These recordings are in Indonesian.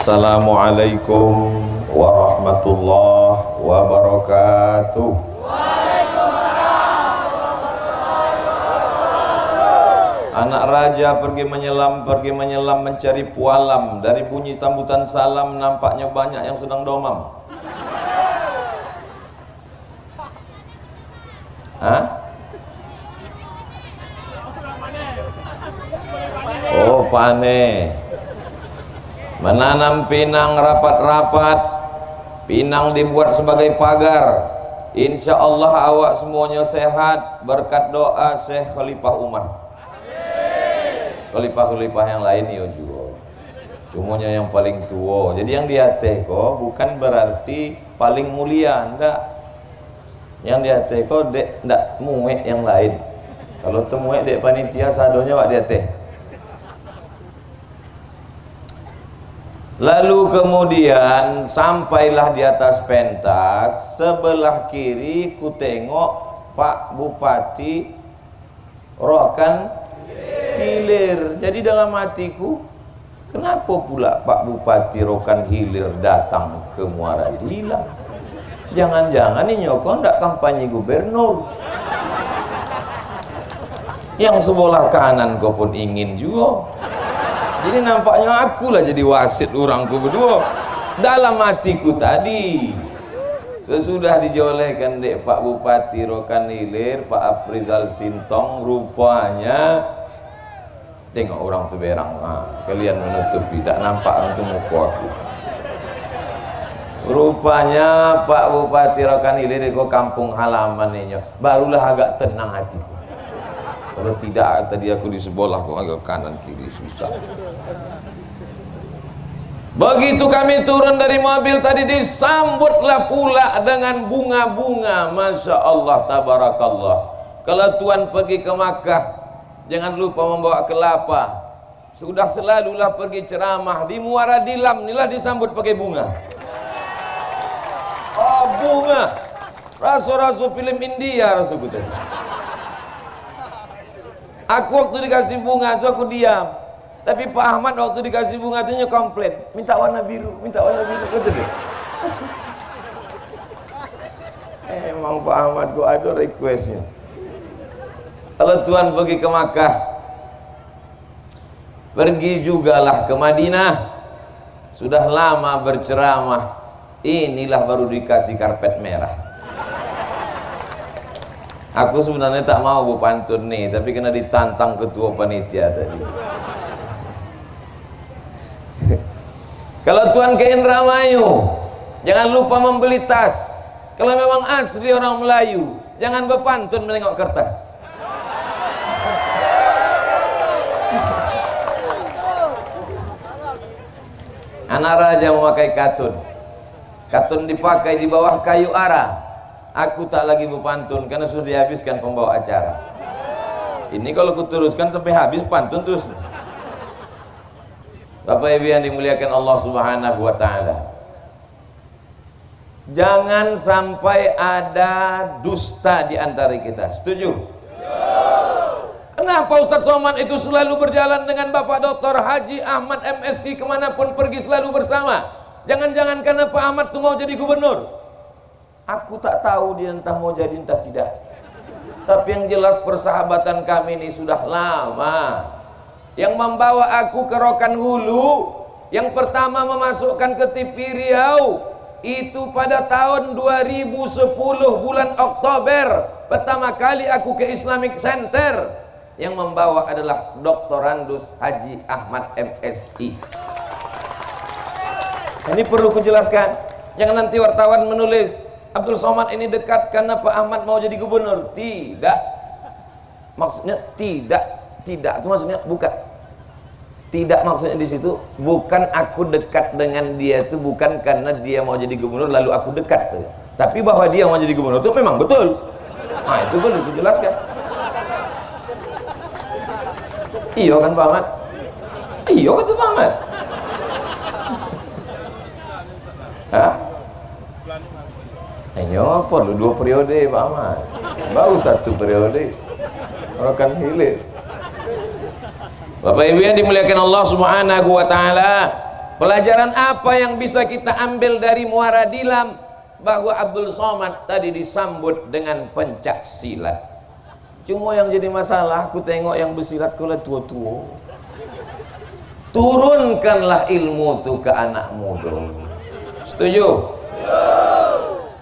Assalamualaikum warahmatullahi wabarakatuh. Anak raja pergi menyelam mencari pualam. Dari bunyi sambutan salam nampaknya banyak yang sedang domam. Hah? Oh, panen. Menanam pinang rapat-rapat. Pinang dibuat sebagai pagar. Insya Allah awak semuanya sehat berkat doa Syekh Khalifah Umar. Khalifah-khalifah yang lain ya juga. Semuanya yang paling tua. Jadi yang di hati kok bukan berarti paling mulia, enggak. Yang di hati kok dek enggak muek yang lain. Kalau temuek dek panitia sadonya wak di hati. Lalu kemudian sampailah di atas pentas, sebelah kiri ku tengok Pak Bupati Rokan Hilir. Jadi dalam hatiku, kenapa pula Pak Bupati Rokan Hilir datang ke Muara Dilam? Jangan-jangan ini nyokong ndak kampanye gubernur. Yang sebelah kanan kau pun ingin juga. Jadi nampaknya akulah jadi wasit orangku berdua. Dalam hatiku tadi, sesudah dijolehkan dek Pak Bupati Rokan Hilir, Pak Aprizal Sintong, rupanya tengok orang tu berang. Kalian menutupi, tak nampak untuk muka aku. Rupanya Pak Bupati Rokan Hilir di kampung halaman ini, barulah agak tenang hatiku. Kalau tidak, tadi aku di sebelah kok agak kanan kiri susah. Begitu kami turun dari mobil tadi, disambutlah pula dengan bunga-bunga. Masya Allah, tabarakallah. Kalau Tuhan pergi ke Makkah, jangan lupa membawa kelapa. Sudah selalulah pergi ceramah di Muara Dilam, inilah disambut pakai bunga. Oh, bunga. Rasul-rasul film India rasulku tadi. Aku waktu dikasih bunga itu aku diam. Tapi Pak Ahmad waktu dikasih bunga itu komplain, minta warna biru, minta warna biru, kata dia. Emang Pak Ahmad kok ada requestnya. Kalau Tuhan pergi ke Makkah, pergi jugalah ke Madinah. Sudah lama berceramah, inilah baru dikasih karpet merah. Aku sebenarnya tak mau berpantun nih, tapi kena ditantang ketua panitia tadi. Kalau Tuhan ke Indramayu, jangan lupa membeli tas. Kalau memang asli orang Melayu, jangan berpantun menengok kertas. Anak raja memakai katun. Katun dipakai di bawah kayu ara. Aku tak lagi berpantun karena sudah dihabiskan pembawa acara. Ini kalau kuteruskan sampai habis pantun terus. Bapak Ibu yang dimuliakan Allah Subhanahu wa taala. Jangan sampai ada dusta di antara kita. Setuju? Kenapa Ustaz Somad itu selalu berjalan dengan Bapak Dr. Haji Ahmad MSI kemanapun pergi selalu bersama? Jangan-jangan karena Pak Ahmad tuh mau jadi gubernur. Aku tak tahu dia entah mau jadi entah tidak. Tapi yang jelas persahabatan kami ini sudah lama. Yang membawa aku ke Rokan Hulu, yang pertama memasukkan ke TV Riau, itu pada tahun 2010 bulan Oktober. Pertama kali aku ke Islamic Center. Yang membawa adalah Dr. Randus Haji Ahmad MSI. Ini perlu kujelaskan. Jangan nanti wartawan menulis Abdul Somad ini dekat karena Pak Ahmad mau jadi gubernur. Tidak. Maksudnya tidak. Tidak itu maksudnya bukan. Tidak maksudnya di situ bukan aku dekat dengan dia itu bukan karena dia mau jadi gubernur lalu aku dekat. Tapi bahwa dia mau jadi gubernur itu memang betul. Nah, itu perlu dijelaskan. Iya kan Pak Ahmad? Iya kan Pak Ahmad? Hah? Apa lu 2 periode Pak Ahmad? Baru 1 periode. Rokan Hilir. Bapak Ibu yang dimuliakan Allah Subhanahu wa taala, Pelajaran apa yang bisa kita ambil dari Muara Dilam? Bahwa Abdul Somad tadi disambut dengan pencak silat. Cuma yang jadi masalah, aku tengok yang bersilat kula tua-tua. Turunkanlah ilmu itu ke anak muda. Setuju?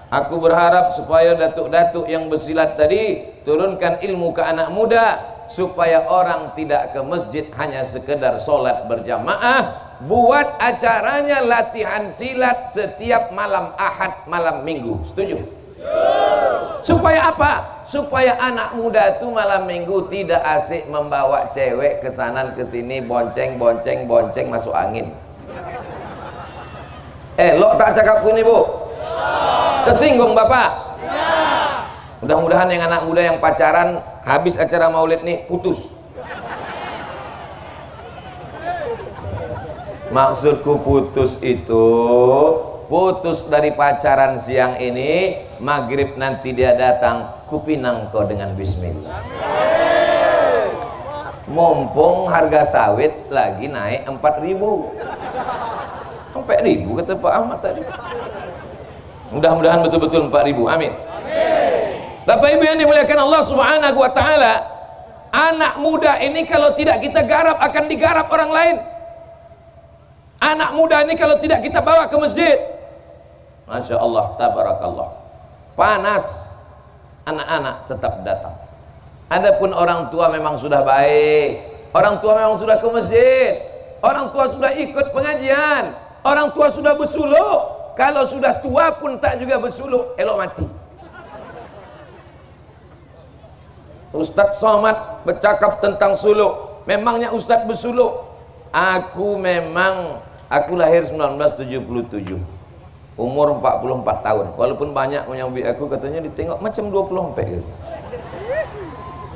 Aku berharap supaya datuk-datuk yang bersilat tadi turunkan ilmu ke anak muda, supaya orang tidak ke masjid hanya sekedar sholat berjamaah. Buat acaranya latihan silat setiap malam Ahad, malam Minggu. Setuju? Supaya apa? Supaya anak muda itu malam Minggu tidak asik membawa cewek ke sana ke sini, bonceng masuk angin. Elok tak cakapku nih, Bu? Tersinggung Bapak? Mudah-mudahan yang anak muda yang pacaran habis acara maulid nih putus. Maksudku putus itu putus dari pacaran siang ini, maghrib nanti dia datang, kupinang kau dengan bismillah. Mumpung harga sawit lagi naik 4.000. 4.000 kata Pak Ahmad tadi. Mudah-mudahan betul-betul 4.000. Amin. Bapak Ibu yang dimuliakan Allah Subhanahu wa taala, anak muda ini kalau tidak kita garap akan digarap orang lain. Anak muda ini kalau tidak kita bawa ke masjid, Masya Allah, tabarakallah, panas, anak-anak tetap datang. Adapun orang tua memang sudah baik, orang tua memang sudah ke masjid, orang tua sudah ikut pengajian, orang tua sudah bersuluk. Kalau sudah tua pun tak juga bersuluk, elok mati. Ustadz Somad bercakap tentang suluk. Memangnya Ustadz bersuluk? Aku lahir 1977, umur 44 tahun. Walaupun banyak menyambi aku katanya ditengok macam 24 gitu.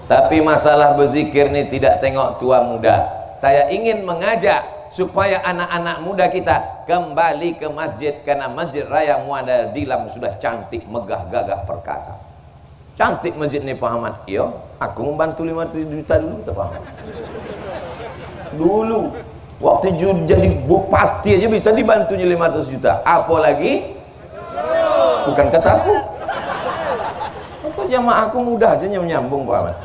Tapi masalah berzikir ini tidak tengok tua muda. Saya ingin mengajak supaya anak-anak muda kita kembali ke masjid, karena Masjid Raya Muara Dilam sudah cantik, megah, gagah, perkasa. Cantik masjid ini Pak Ahmad. Iya, aku membantu 500 juta dulu Pak Ahmad. Dulu waktu jadi bupati aja bisa dibantunya 500 juta, apalagi bukan kataku. Kok jamaah aku mudah aja menyambung Pak Ahmad.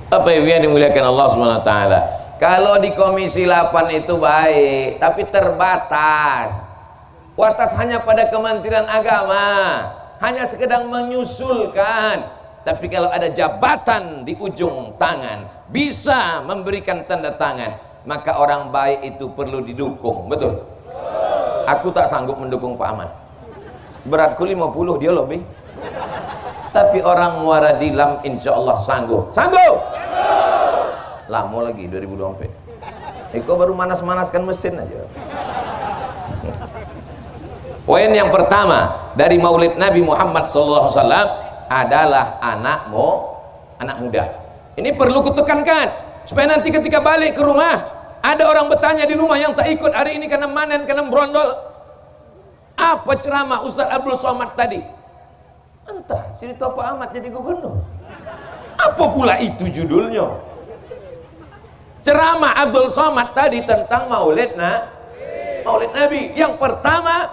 Apa yang dimuliakan Allah Subhanahu wa taala. Kalau di Komisi 8 itu baik, tapi terbatas. Watas hanya pada Kementerian Agama, hanya sekedar menyusulkan. Tapi kalau ada jabatan di ujung tangan, bisa memberikan tanda tangan, maka orang baik itu perlu didukung. Betul? Aku tak sanggup mendukung Pak Ahmad. Beratku 50, dia lebih. Tapi orang Muara Dilam insya Allah sanggup. Sanggup! Lama lagi 2024. Eko baru manas-manaskan mesin aja. Poin yang pertama dari Maulid Nabi Muhammad SAW adalah anak muda. Ini perlu kutekankan supaya nanti ketika balik ke rumah ada orang bertanya di rumah yang tak ikut hari ini karena manen, karena berondol, apa ceramah Ustaz Abdul Somad tadi? Entah, cerita Pak Ahmad jadi gubernur. Apa pula itu judulnya? Ceramah Abdul Somad tadi tentang Maulid Nabi. Yang pertama,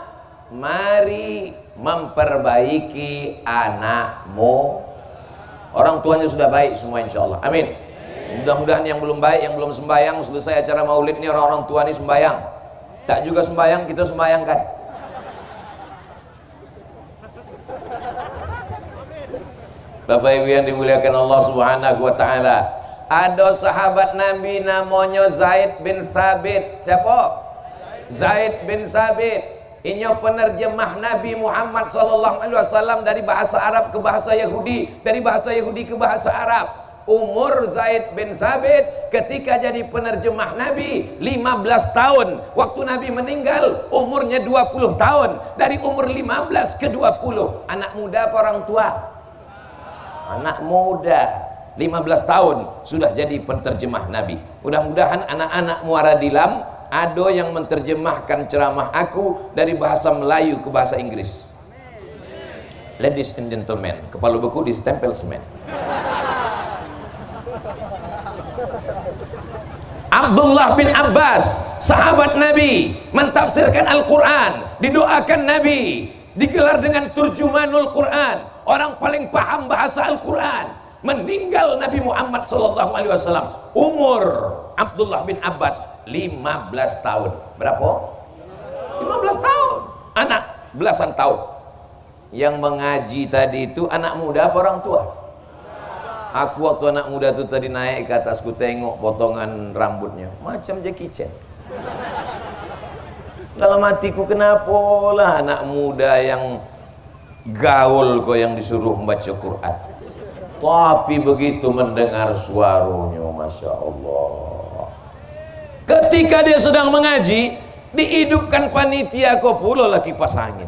mari memperbaiki anakmu. Orang tuanya sudah baik semua insya Allah. Amin. Mudah-mudahan yang belum baik, yang belum sembahyang, selesai acara maulid ini orang-orang tua ini sembahyang. Tak juga sembahyang, kita sembahyangkan. Bapak Ibu yang dimuliakan Allah Subhanahu wa taala, ada sahabat Nabi namanya Zaid bin Sabit. Siapa? Zaid bin Sabit. Ini penerjemah Nabi Muhammad SAW dari bahasa Arab ke bahasa Yahudi, dari bahasa Yahudi ke bahasa Arab. Umur Zaid bin Sabit ketika jadi penerjemah Nabi 15 tahun. Waktu Nabi meninggal umurnya 20 tahun. Dari umur 15 ke 20. Anak muda apa orang tua? Anak muda. 15 tahun sudah jadi penerjemah Nabi. Mudah-mudahan anak-anak Muara Dilam ada yang menerjemahkan ceramah aku dari bahasa Melayu ke bahasa Inggris. Ladies and gentlemen, kepala buku distempel semen. Abdullah bin Abbas, sahabat Nabi, mentafsirkan Al-Quran, didoakan Nabi, digelar dengan turjumanul Quran, orang paling paham bahasa Al-Quran. Meninggal Nabi Muhammad SAW, umur Abdullah bin Abbas 15 tahun. Berapa? 15 tahun. Anak belasan tahun. Yang mengaji tadi itu anak muda apa orang tua? Aku waktu anak muda itu tadi naik ke atasku, tengok potongan rambutnya macam Jackie Chan. Dalam hatiku, kenapa lah anak muda yang gaul kok yang disuruh membaca Quran. Tapi begitu mendengar suaranya, Masya Allah. Ketika dia sedang mengaji, dihidupkan panitia kok pula lah kipas angin.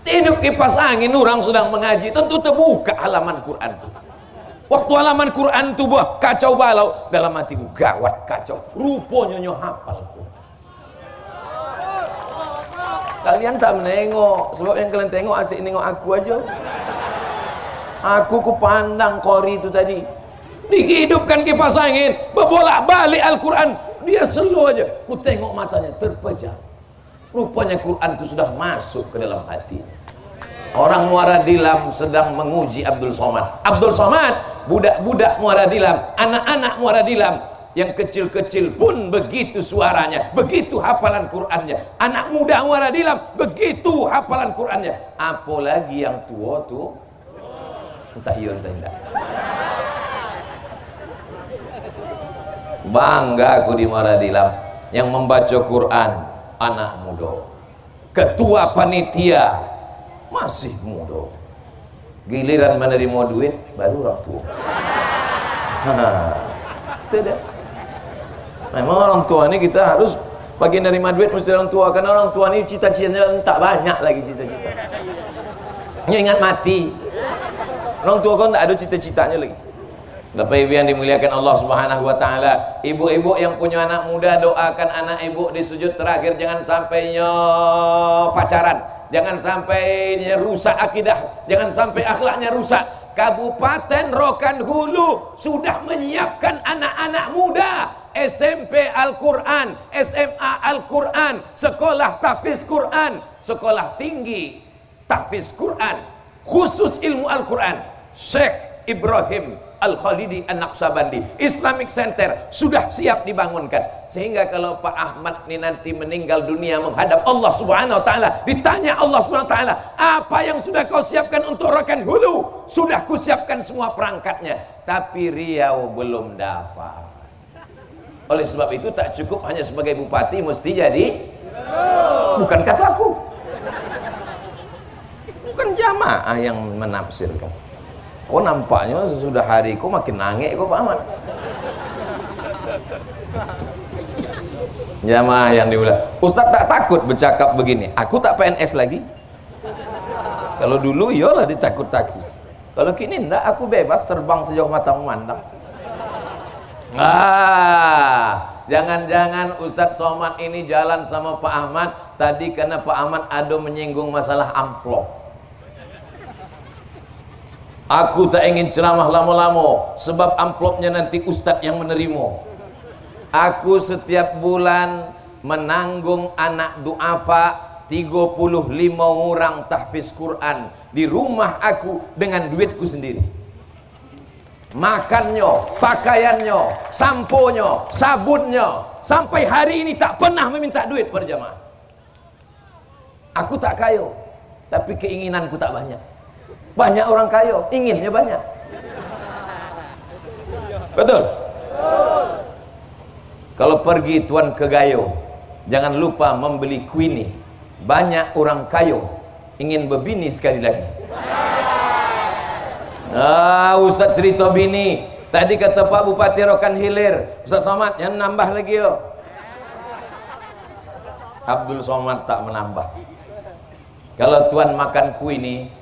Hidup kipas angin, orang sedang mengaji, tentu terbuka halaman Quran itu. Waktu halaman Quran itu buah kacau balau, dalam hatiku gawat kacau, rupanya nyo hafal. Kalian tak menengok, sebab yang kalian tengok asik nengok aku aja. Aku ku pandang kori itu tadi, dihidupkan kipas angin, berbolak balik Al-Quran, dia slow aja, ku tengok matanya terpejam. Rupanya Quran itu sudah masuk ke dalam hati. Orang Muaradilam sedang menguji Abdul Somad. Abdul Somad, budak-budak Muaradilam, anak-anak Muaradilam yang kecil-kecil pun begitu suaranya, begitu hafalan Qurannya. Anak muda Muaradilam begitu hafalan Qurannya. Apalagi yang tua tuh, entah iya entah tidak. Bangga aku di Muaradilam yang membaca Quran. Anak muda, ketua panitia masih muda, giliran menerima duit baru orang tua. Itu dah. Memang orang tua ini kita harus bagi nerima duit mesti orang tua, karena orang tua ini cita-citanya tak banyak lagi cita-cita. Ingat mati. Orang tua kan tak ada cita-citanya lagi. Bapak Ibu yang dimuliakan Allah Subhanahu wa taala, ibu-ibu yang punya anak muda, doakan anak ibu di sujud terakhir jangan sampai pacaran, jangan sampai rusak akidah, jangan sampai akhlaknya rusak. Kabupaten Rokan Hulu sudah menyiapkan anak-anak muda SMP Al-Quran, SMA Al-Quran, sekolah tahfiz Quran, sekolah tinggi tahfiz Quran, khusus ilmu Al-Quran. Syekh Ibrahim Al-Khalidi An-Naqsabandi Islamic Center sudah siap dibangunkan, sehingga kalau Pak Ahmad ini nanti meninggal dunia menghadap Allah Subhanahu wa taala, ditanya Allah Subhanahu wa taala, apa yang sudah kau siapkan untuk Rokan Hulu? Sudah kusiapkan semua perangkatnya, tapi Riau belum dapat. Oleh sebab itu tak cukup hanya sebagai bupati, mesti jadi, bukan kata aku, bukan jamaah yang menafsirkan. Kok nampaknya sesudah hari kok makin nangis kok Pak Ahmad. Jamaah yang diulang, Ustaz tak takut bercakap begini, aku tak PNS lagi. Kalau dulu yolah ditakut-takut, kalau kini enggak, aku bebas terbang sejauh mata memandang. Jangan-jangan Ustaz Somad ini jalan sama Pak Ahmad tadi karena Pak Ahmad ada menyinggung masalah amplop. Aku tak ingin ceramah lama-lama, sebab amplopnya nanti Ustadz yang menerima. Aku setiap bulan menanggung anak duafa 35 orang tahfiz Quran di rumah aku dengan duitku sendiri. Makannya, pakaiannya, samponya, sabunnya, sampai hari ini tak pernah meminta duit per jamaah. Aku tak kaya, tapi keinginanku tak banyak. Banyak orang kaya, inginnya banyak. Betul? Kalau pergi tuan ke Gayo, jangan lupa membeli kuini. Banyak orang kaya ingin berbini sekali lagi. Ustaz cerita bini. Tadi kata Pak Bupati Rokan Hilir, Ustaz Somad yang nambah lagi yo. Abdul Somad tak menambah. Kalau tuan makan kuini,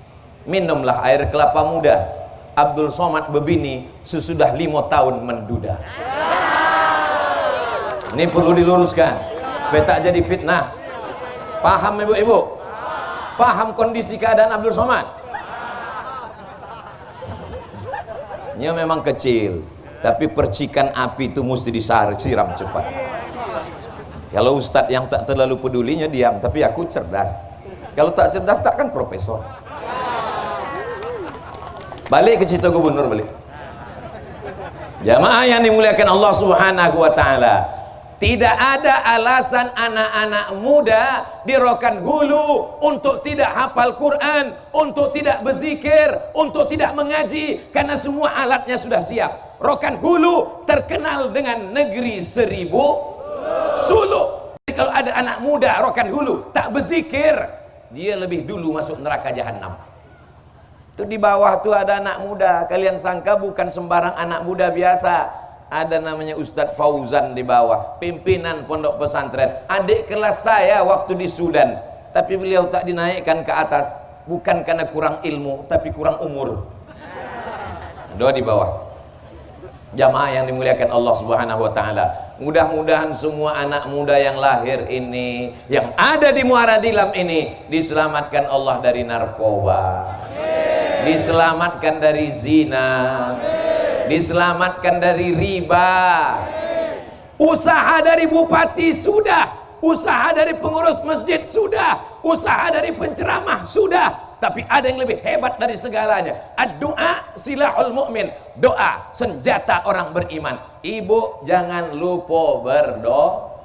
minumlah air kelapa muda. Abdul Somad berbini sesudah 5 tahun menduda. Ini perlu diluruskan supaya tak jadi fitnah. Paham ibu-ibu? Paham kondisi keadaan Abdul Somad? Dia memang kecil, Tapi percikan api itu mesti disiram cepat. Kalau ustadz yang tak terlalu pedulinya diam, tapi aku cerdas. Kalau tak cerdas takkan profesor. Balik ke cerita gubernur balik. Jamaah yang dimuliakan Allah Subhanahu wa taala. Tidak ada alasan anak-anak muda di Rokan Hulu untuk tidak hafal Quran, untuk tidak berzikir, untuk tidak mengaji, karena semua alatnya sudah siap. Rokan Hulu terkenal dengan negeri 1000 suluk. Jadi kalau ada anak muda Rokan Hulu tak berzikir, dia lebih dulu masuk neraka jahanam. Itu di bawah tuh ada anak muda. Kalian sangka bukan sembarang anak muda biasa. Ada namanya Ustadz Fauzan di bawah, pimpinan pondok pesantren, adik kelas saya waktu di Sudan. Tapi beliau tak dinaikkan ke atas, bukan karena kurang ilmu, tapi kurang umur. Doa di bawah. Jamaah yang dimuliakan Allah Subhanahu wa taala. Mudah-mudahan semua anak muda yang lahir ini, yang ada di Muara Dilam ini, diselamatkan Allah dari narkoba, diselamatkan dari zina, diselamatkan dari riba. Usaha dari bupati sudah, usaha dari pengurus masjid sudah, usaha dari penceramah sudah, tapi ada yang lebih hebat dari segalanya. Ad-du'a silahul mu'min. Doa senjata orang beriman. Ibu jangan lupa berdoa.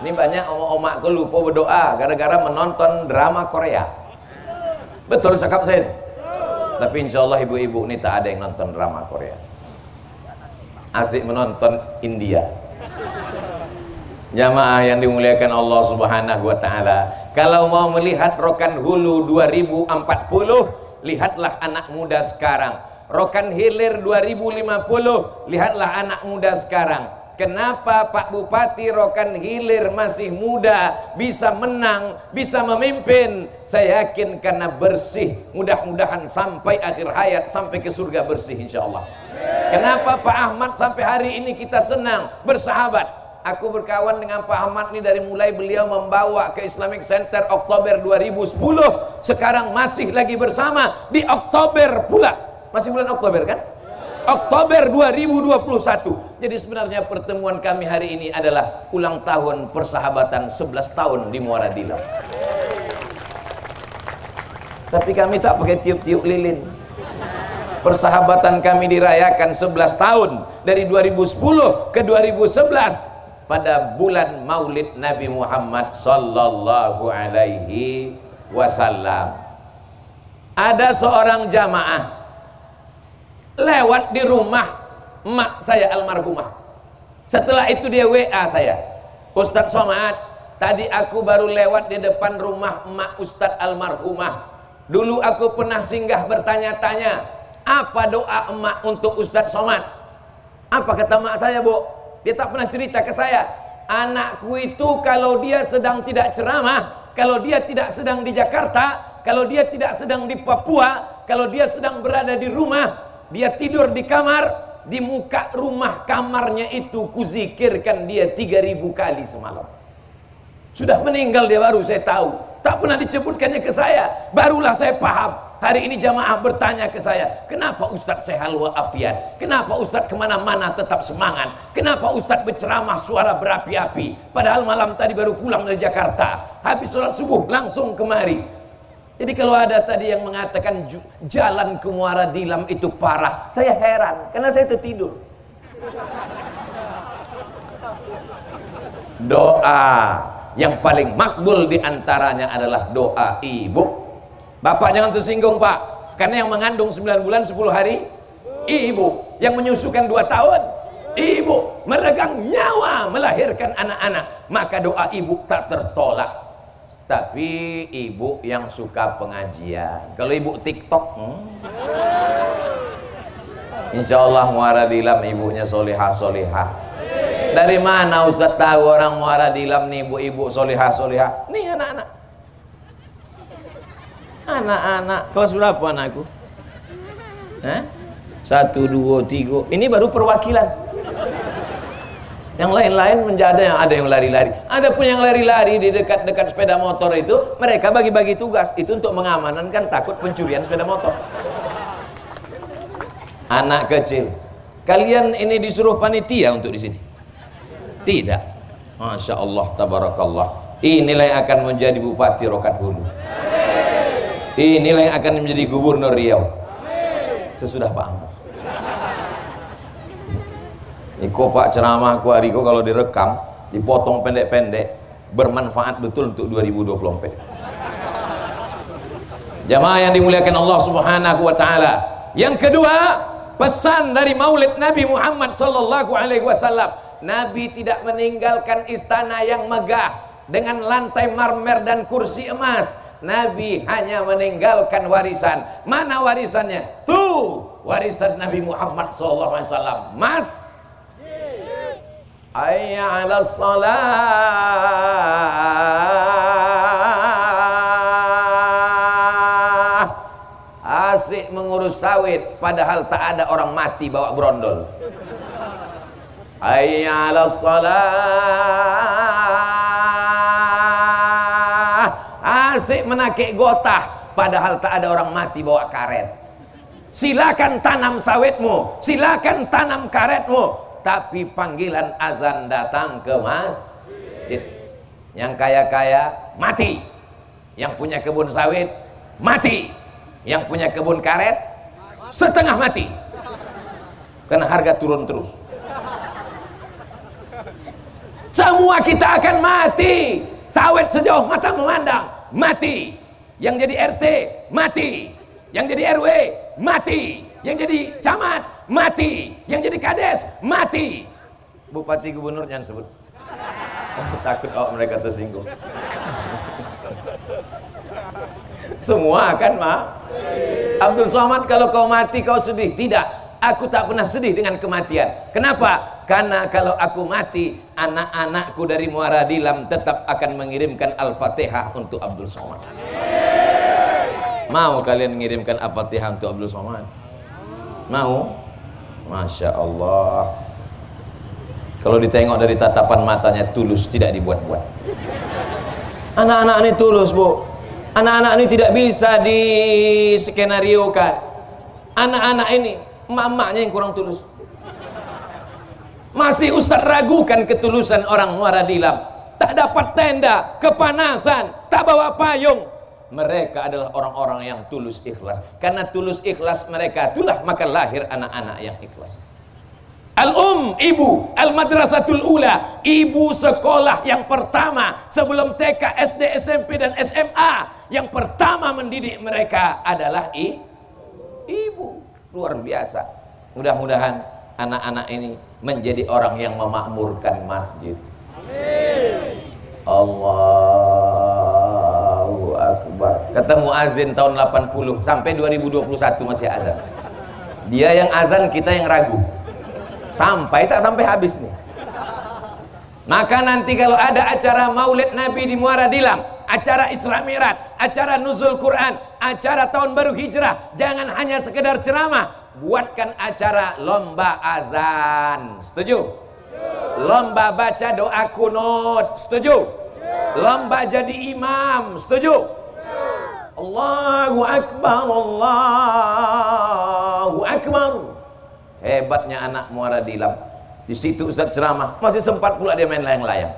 Ini banyak omak-omakku lupa berdoa gara-gara menonton drama Korea. Betul cakap saya. Tapi insya Allah ibu-ibu ini tak ada yang nonton drama Korea, asik menonton India. Jamaah yang dimuliakan Allah Subhanahu wa taala, kalau mau melihat Rokan Hulu 2040, lihatlah anak muda sekarang. Rokan Hilir 2050, lihatlah anak muda sekarang. Kenapa Pak Bupati Rokan Hilir masih muda, bisa menang, bisa memimpin? Saya yakin karena bersih. Mudah-mudahan sampai akhir hayat, sampai ke surga bersih insyaallah. Kenapa Pak Ahmad sampai hari ini kita senang bersahabat? Aku berkawan dengan Pak Ahmad ini dari mulai beliau membawa ke Islamic Center Oktober 2010, sekarang masih lagi bersama di Oktober pula. Masih bulan Oktober kan? Oktober 2021. Jadi sebenarnya pertemuan kami hari ini adalah ulang tahun persahabatan 11 tahun di Muara Dilam. Tapi kami tak pakai tiup-tiup lilin. Persahabatan kami dirayakan 11 tahun dari 2010 ke 2011 pada bulan Maulid Nabi Muhammad sallallahu alaihi wasallam. Ada seorang jamaah lewat di rumah emak saya almarhumah. Setelah itu dia WA saya, Ustadz Somad, tadi aku baru lewat di depan rumah emak Ustadz almarhumah. Dulu aku pernah singgah bertanya-tanya, apa doa emak untuk Ustadz Somad? Apa kata emak saya, Bu? Dia tak pernah cerita ke saya. Anakku itu kalau dia sedang tidak ceramah, kalau dia tidak sedang di Jakarta, kalau dia tidak sedang di Papua, kalau dia sedang berada di rumah, dia tidur di kamar, di muka rumah kamarnya itu kuzikirkan dia 3000 kali semalam. Sudah meninggal dia baru saya tahu. Tak pernah disebutkannya ke saya. Barulah saya paham. Hari ini jamaah bertanya ke saya, kenapa Ustadz sehat walafiat? Kenapa Ustadz kemana-mana tetap semangat? Kenapa Ustadz berceramah suara berapi-api? Padahal malam tadi baru pulang dari Jakarta. Habis sholat subuh langsung kemari. Jadi kalau ada tadi yang mengatakan jalan ke Muara Dilam itu parah, saya heran karena saya tertidur. Doa yang paling makbul diantaranya adalah doa ibu. Bapak jangan tersinggung Pak, karena yang mengandung 9 bulan 10 hari ibu, yang menyusukan 2 tahun ibu, meregang nyawa melahirkan anak-anak, maka doa ibu tak tertolak. Tapi ibu yang suka pengajian, kalau ibu TikTok, insya Allah Muara Dilam ibunya solihah-solihah. Dari mana Ustadz tahu orang Muara Dilam nih ibu-ibu solihah-solihah? Nih anak-anak. Anak-anak, kelas berapa anakku? 1, 2, 3. Ini baru perwakilan. Yang lain-lain menjadi ada yang lari-lari. Ada pun yang lari-lari di dekat-dekat sepeda motor itu, mereka bagi-bagi tugas. Itu untuk mengamankan takut pencurian sepeda motor. Anak kecil. Kalian ini disuruh panitia untuk di sini? Tidak. Masya Allah, tabarakallah. Inilah yang akan menjadi Bupati Rokan Hulu. Inilah yang akan menjadi Gubernur Riau sesudah Pak Ahmad. Iko Pak ceramahku hari itu kalau direkam, dipotong pendek-pendek, bermanfaat betul untuk 2024. Jamaah yang dimuliakan Allah Subhanahu wa taala. Yang kedua, pesan dari Maulid Nabi Muhammad sallallahu alaihi wasallam. Nabi tidak meninggalkan istana yang megah dengan lantai marmer dan kursi emas. Nabi hanya meninggalkan warisan. Mana warisannya? Tuh, warisan Nabi Muhammad sallallahu alaihi wasallam. Mas, hayya 'alas shalah. Asik mengurus sawit padahal tak ada orang mati bawa brondol. Hayya 'alas shalah. Asik menakik gotah padahal tak ada orang mati bawa karet. Silakan tanam sawitmu, silakan tanam karetmu, tapi panggilan azan datang ke masjid. Yang kaya-kaya mati, yang punya kebun sawit mati, yang punya kebun karet setengah mati karena harga turun terus. Semua kita akan mati. Sawit sejauh mata memandang mati, yang jadi RT mati, yang jadi RW mati, yang jadi camat mati, yang jadi kades mati. Bupati gubernur jangan sebut. Takut mereka tersinggung. Semua akan Abdul Somad, kalau kau mati kau sedih? Tidak, aku tak pernah sedih dengan kematian. Kenapa? Karena kalau aku mati, anak-anakku dari Muara Dilam tetap akan mengirimkan Al-Fatihah untuk Abdul Somad. Mau kalian mengirimkan Al-Fatihah untuk Abdul Somad? Mau? Masya Allah. Kalau ditengok dari tatapan matanya tulus, tidak dibuat-buat. Anak-anak ini tulus, Bu. Anak-anak ini tidak bisa diskenariokan. Anak-anak ini emak-emaknya yang kurang tulus. Masih Ustaz ragukan ketulusan orang Muara Dilam. Tak dapat tenda, kepanasan, tak bawa payung. Mereka adalah orang-orang yang tulus ikhlas. Karena tulus ikhlas mereka itulah maka lahir anak-anak yang ikhlas. Ibu, al-madrasatul ula, ibu sekolah yang pertama sebelum TK, SD, SMP dan SMA. Yang pertama mendidik mereka adalah ibu. Luar biasa. Mudah-mudahan anak-anak ini menjadi orang yang memakmurkan masjid. Amin. Allahu Akbar. Kata muazin tahun 80 sampai 2021 masih azan. Dia yang azan, kita yang ragu. Sampai tak sampai habis nih. Maka nanti kalau ada acara Maulid Nabi di Muara Dilam, acara Isra Mi'raj, acara Nuzul Quran, acara Tahun Baru Hijrah, jangan hanya sekedar ceramah, buatkan acara lomba azan. Setuju? Lomba baca doa kunut. Setuju? Lomba jadi imam. Setuju? Allahu Akbar, Allahu Akbar. Hebatnya anak Muara Dilam. Di situ Ustaz ceramah, masih sempat pula dia main layang-layang.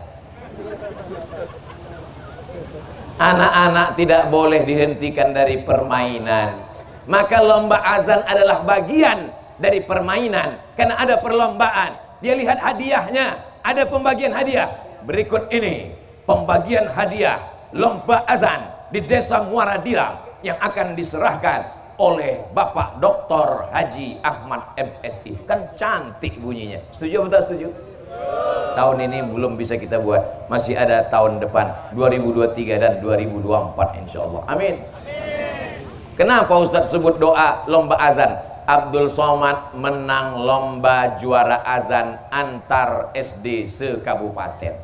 Anak-anak tidak boleh dihentikan dari permainan. Maka lomba azan adalah bagian dari permainan. Karena ada perlombaan. Dia lihat hadiahnya, ada pembagian hadiah. Berikut ini pembagian hadiah lomba azan di Desa Muara Dilam yang akan diserahkan oleh Bapak Dr. Haji Ahmad MSI. Kan cantik bunyinya. Setuju atau tak setuju? Tahun ini belum bisa kita buat, masih ada tahun depan 2023 dan 2024 insyaallah. Amin. Kenapa Ustaz sebut doa lomba azan? Abdul Somad menang lomba juara azan antar SD sekabupaten.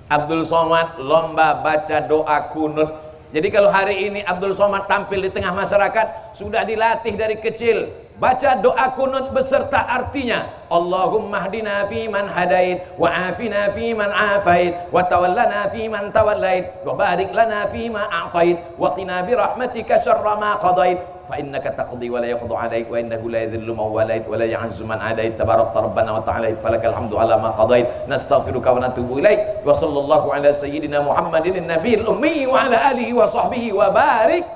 Abdul Somad lomba baca doa kunut. Jadi kalau hari ini Abdul Somad tampil di tengah masyarakat, sudah dilatih dari kecil baca doa kunut beserta artinya. Allahumma hdina fi man hadait, wa afina fi man afait, wa tawallana fi man tawallait, wa barik lana fi ma a'tait, wa qina bi rahmatika syarra ma qadait, fa innaka taqdi wa la yaqdu 'alaik wa innahu la yadhillu man walait wa la ya'izzu man 'adait tabarakta rabbana wa ta'ala falakal hamdu 'ala ma qadait nastaghfiruka wa natubu ilaik wa sallallahu ala sayyidina Muhammadin nabiyil ummi wa ala alihi wa sahbihi wa barik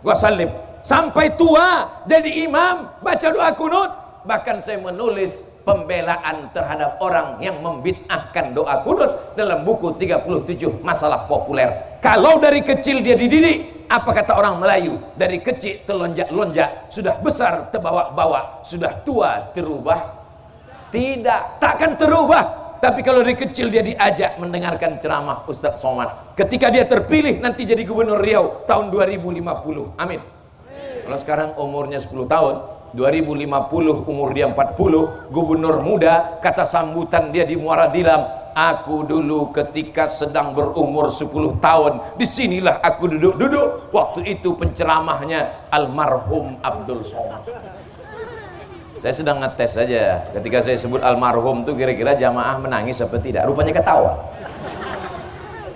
wa sallim. Sampai tua jadi imam baca doa kunut. Bahkan saya menulis pembelaan terhadap orang yang membid'ahkan doa kunut dalam buku 37 masalah populer. Kalau dari kecil dia dididik, apa kata orang Melayu? Dari kecil telonjak-lonjak, sudah besar terbawa-bawa, sudah tua terubah? Tidak, takkan terubah. Tapi kalau dari kecil dia diajak mendengarkan ceramah Ustadz Somad, ketika dia terpilih nanti jadi gubernur Riau tahun 2050. Amin. Kalau sekarang umurnya 10 tahun, 2050 umur dia 40, gubernur muda, kata sambutan dia di Muara Dilam, aku dulu ketika sedang berumur 10 tahun, disinilah aku duduk-duduk, waktu itu penceramahnya almarhum Abdul Somad. Saya sedang ngetes saja, ketika saya sebut almarhum tuh kira-kira jamaah menangis apa tidak, rupanya ketawa.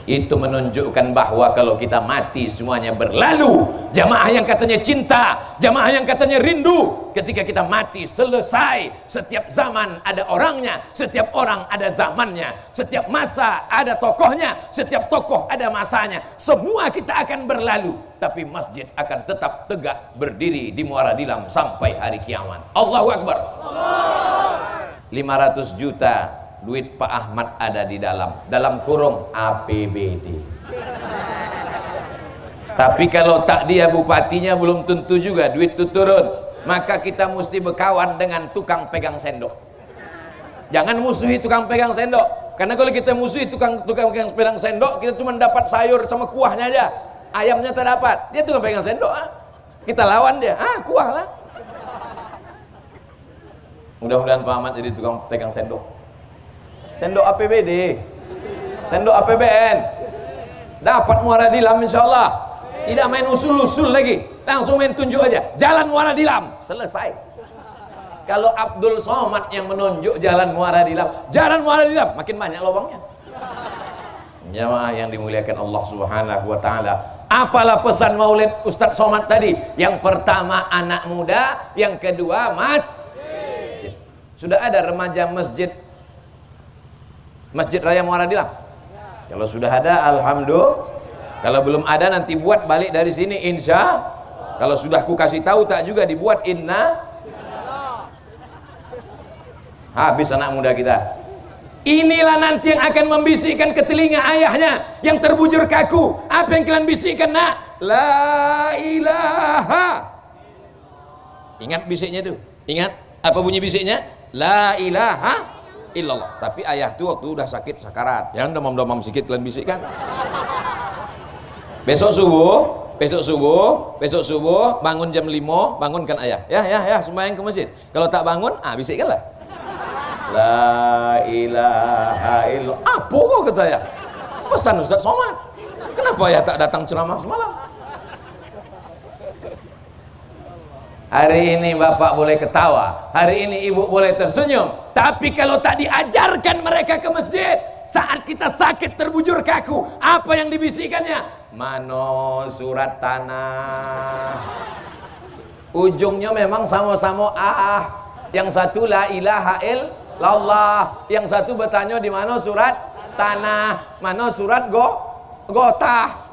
Itu menunjukkan bahwa kalau kita mati semuanya berlalu. Jamaah yang katanya cinta, jamaah yang katanya rindu, ketika kita mati selesai. Setiap zaman ada orangnya, setiap orang ada zamannya, setiap masa ada tokohnya, setiap tokoh ada masanya. Semua kita akan berlalu, tapi masjid akan tetap tegak berdiri di Muara Dilam sampai hari kiamat. Allahu Akbar. 500 juta duit Pak Ahmad ada di dalam kurung APBD. Tapi kalau tak dia bupatinya belum tentu juga duit itu turun. Maka kita mesti berkawan dengan tukang pegang sendok. Jangan musuhi tukang pegang sendok, karena kalau kita musuhi tukang pegang sendok, kita cuma dapat sayur sama kuahnya aja, ayamnya tak dapat. Dia tukang pegang sendok, kita lawan dia, kuah lah. Mudah-mudahan Pak Ahmad jadi tukang pegang sendok. Sendok APBD, sendok APBN, dapat Muara Dilam insyaallah. Tidak main usul-usul lagi, langsung main tunjuk aja, jalan Muara Dilam, selesai. Kalau Abdul Somad yang menunjuk jalan Muara Dilam, makin banyak lubangnya. Jamaah yang dimuliakan Allah Subhanahu wa taala, apalah pesan Maulid Ustadz Somad tadi? Yang pertama anak muda, yang kedua masjid. Sudah ada remaja Masjid Raya Muara Dilam? Kalau sudah ada, alhamdulillah. Kalau belum ada, nanti buat balik dari sini, insya. Kalau sudah ku kasih tahu, tak juga dibuat inna. Habis anak muda kita. Inilah nanti yang akan membisikkan ke telinga ayahnya yang terbujur kaku. Apa yang kalian bisikkan, nak? La ilaha. Ingat bisiknya tuh. Ingat apa bunyi bisiknya? La ilaha illallah. Tapi ayah tuh waktu udah sakit sakarat, jangan demam-demam sedikit kalian bisikkan. Besok subuh bangun jam 5, bangunkan ayah. Ya sembahyang ke masjid. Kalau tak bangun, bisikkanlah. La ilaha illallah. Apa kok kata ayah? Pesan Ustadz Somad. Kenapa ayah tak datang ceramah semalam? Hari ini bapak boleh ketawa, hari ini ibu boleh tersenyum, tapi kalau tak diajarkan mereka ke masjid, saat kita sakit terbujur kaku, apa yang dibisikkannya? Mano surat tanah. Ujungnya memang sama-sama yang satu la ilaha illallah, yang satu bertanya di mana surat tanah, mana surat gotah.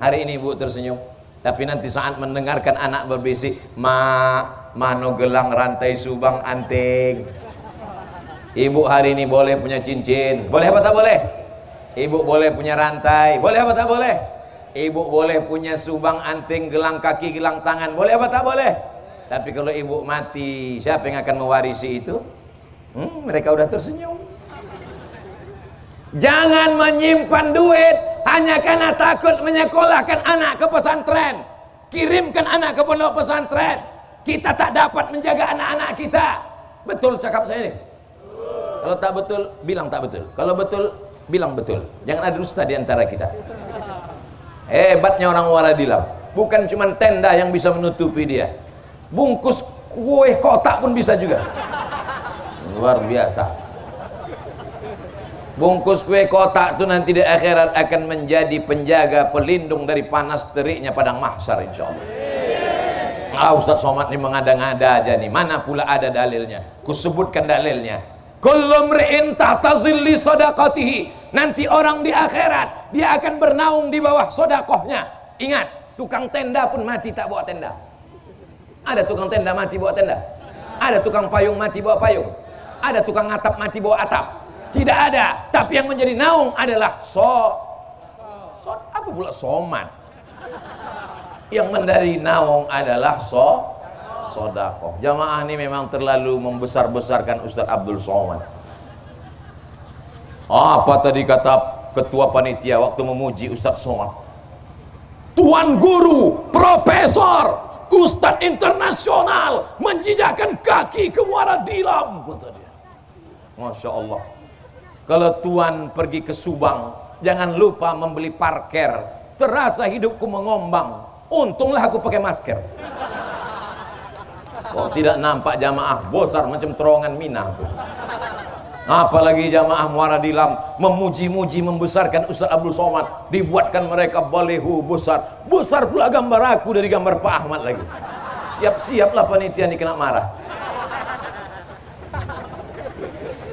Hari ini ibu tersenyum, tapi nanti saat mendengarkan anak berbisik, mano gelang rantai subang anting. Ibu hari ini boleh punya cincin, boleh apa tak boleh? Ibu boleh punya rantai, boleh apa tak boleh? Ibu boleh punya subang anting, gelang kaki, gelang tangan, boleh apa tak boleh? Tapi kalau ibu mati, siapa yang akan mewarisi itu? Mereka udah tersenyum. Jangan menyimpan duit hanya karena takut menyekolahkan anak ke pesantren. Kirimkan anak ke pondok pesantren. Kita tak dapat menjaga anak-anak kita. Betul cakap saya ini? Kalau tak betul, bilang tak betul. Kalau betul, bilang betul. Jangan ada dusta di antara kita. Hebatnya orang Muara Dilam. Bukan cuma tenda yang bisa menutupi dia. Bungkus kue kotak pun bisa juga. Luar biasa. Bungkus kue kotak itu nanti di akhirat akan menjadi penjaga pelindung dari panas teriknya padang mahsyar insyaallah. Ustaz Somad ini mengada-ngada aja nih. Mana pula ada dalilnya? Kusebutkan dalilnya. Kullu mri'in tahta zilli sadaqatihi. Nanti orang di akhirat dia akan bernaung di bawah sedekahnya. Ingat, tukang tenda pun mati tak bawa tenda. Ada tukang tenda mati bawa tenda? Ada tukang payung mati bawa payung? Ada tukang atap mati bawa atap? Tidak ada. Tapi yang menjadi naung adalah apa pula somat? Yang menjadi naung adalah sodakoh. Jamaah ini memang terlalu membesar-besarkan Ustadz Abdul Somad. Apa tadi kata ketua panitia waktu memuji Ustadz Somad? Tuan guru, profesor, Ustadz internasional, menjijakkan kaki ke Muara Dilam, kata dia. Masya Allah. Kalau tuan pergi ke Subang, jangan lupa membeli parker. Terasa hidupku mengombang. Untunglah aku pakai masker. Kok tidak nampak jamaah besar macam terowongan Mina. Apalagi jamaah Muara Dilam memuji-muji membesarkan Ustaz Abdul Somad, dibuatkan mereka balehu besar. Besar pula gambar aku dari gambar Pak Ahmad lagi. Siap-siaplah panitia ini kena marah.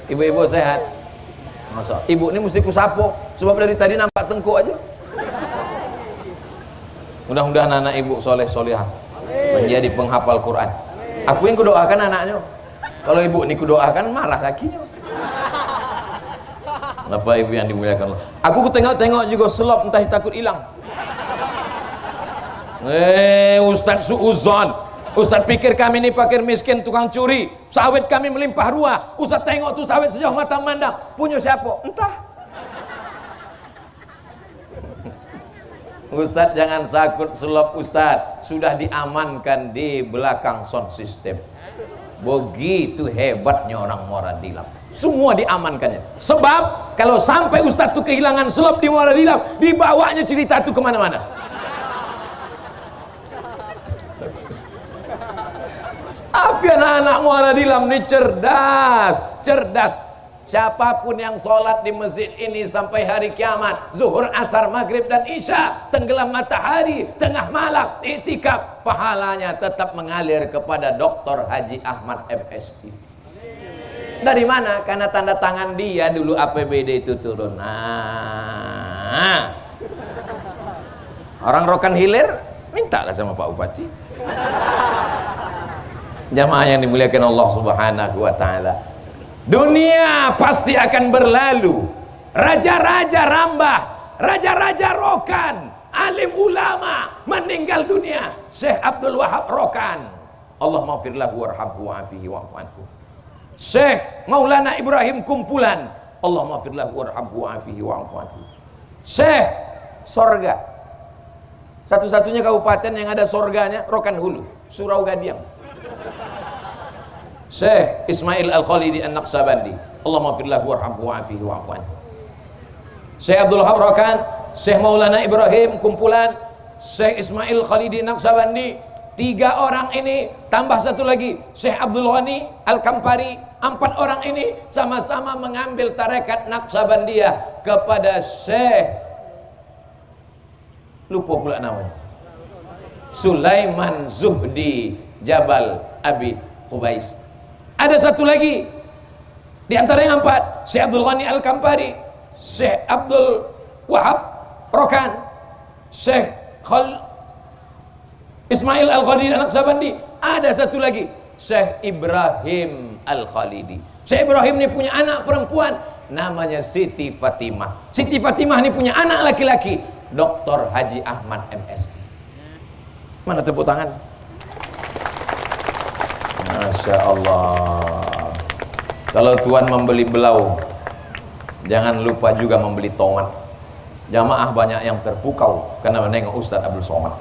Ibu-ibu sehat? Masa ibu ini mesti kusapo sebab dari tadi nampak tengkuk aja. Mudah-mudahan anak ibu soleh-solehah menjadi penghafal Quran. Aku yang kudoakan anaknya. Kalau ibu ini kudoakan marah lakinya. Bapak ibu yang dimuliakan Allah. Aku tengok-tengok juga selop entah takut hilang. Ustadz suuzon. Ustadz pikir kami ini fakir miskin tukang curi. Sawit kami melimpah ruah. Ustadz tengok tuh sawit sejauh mata memandang. Punya siapa? Entah. Ustadz jangan sakut selop Ustadz. Sudah diamankan di belakang sound system. Begitu hebatnya orang Muara Dilam. Semua diamankannya. Sebab kalau sampai Ustadz tuh kehilangan selop di Muara Dilam, dibawanya cerita tuh kemana-mana. Tapi anak-anak Muara Dilam ini cerdas. Siapapun yang sholat di masjid ini sampai hari kiamat, zuhur, asar, maghrib dan isya, tenggelam matahari, tengah malam, itikaf, pahalanya tetap mengalir kepada Dr. Haji Ahmad MSI. Dari mana? Karena tanda tangan dia dulu APBD itu turun. Nah, orang Rokan Hilir mintalah sama Pak Bupati. Jamaah yang dimuliakan Allah Subhanahu wa taala. Dunia pasti akan berlalu. Raja-raja rambah, raja-raja Rokan, alim ulama meninggal dunia. Syekh Abdul Wahab Rokan, Allah maghfir lahu warhamhu wa'afihi wa'fu anhu. Syekh Maulana Ibrahim Kumpulan, Allah maghfir lahu warhamhu wa'afihi wa'fu anhu. Syekh Sorga, satu-satunya kabupaten yang ada sorganya Rokan Hulu, Surau Gadiang. Syekh Ismail Al-Khalidi An-Naqsabandi, Allah maghfir lahu warhamhu wa'afihi wa'fu anhu. Syekh Abdul Wahab Rokan, Syekh Maulana Ibrahim Kumpulan, Syekh Ismail Khalidi Naqsabandi. 3 orang ini tambah satu lagi Syekh Abdul Ghani Al-Kampari. 4 orang ini sama-sama mengambil tarekat Naqsabandiyah kepada Syekh, lupa pula namanya, Sulaiman Zuhdi Jabal Abi Qubais. Ada satu lagi di antara yang 4, Syekh Abdul Ghani Al-Kampari, Syekh Abdul Wahab Rokan, Syekh Ismail Al-Khalidi An-Naqsabandi. Ada satu lagi Syekh Ibrahim Al-Khalidi. Syekh Ibrahim ini punya anak perempuan namanya Siti Fatimah. Siti Fatimah ini punya anak laki-laki Dr. Haji Ahmad MSI. Mana tepuk tangan? Masya Allah. Kalau Tuhan membeli belau, jangan lupa juga membeli tomat. Jamaah banyak yang terpukau karena menengok Ustadz Abdul Somad.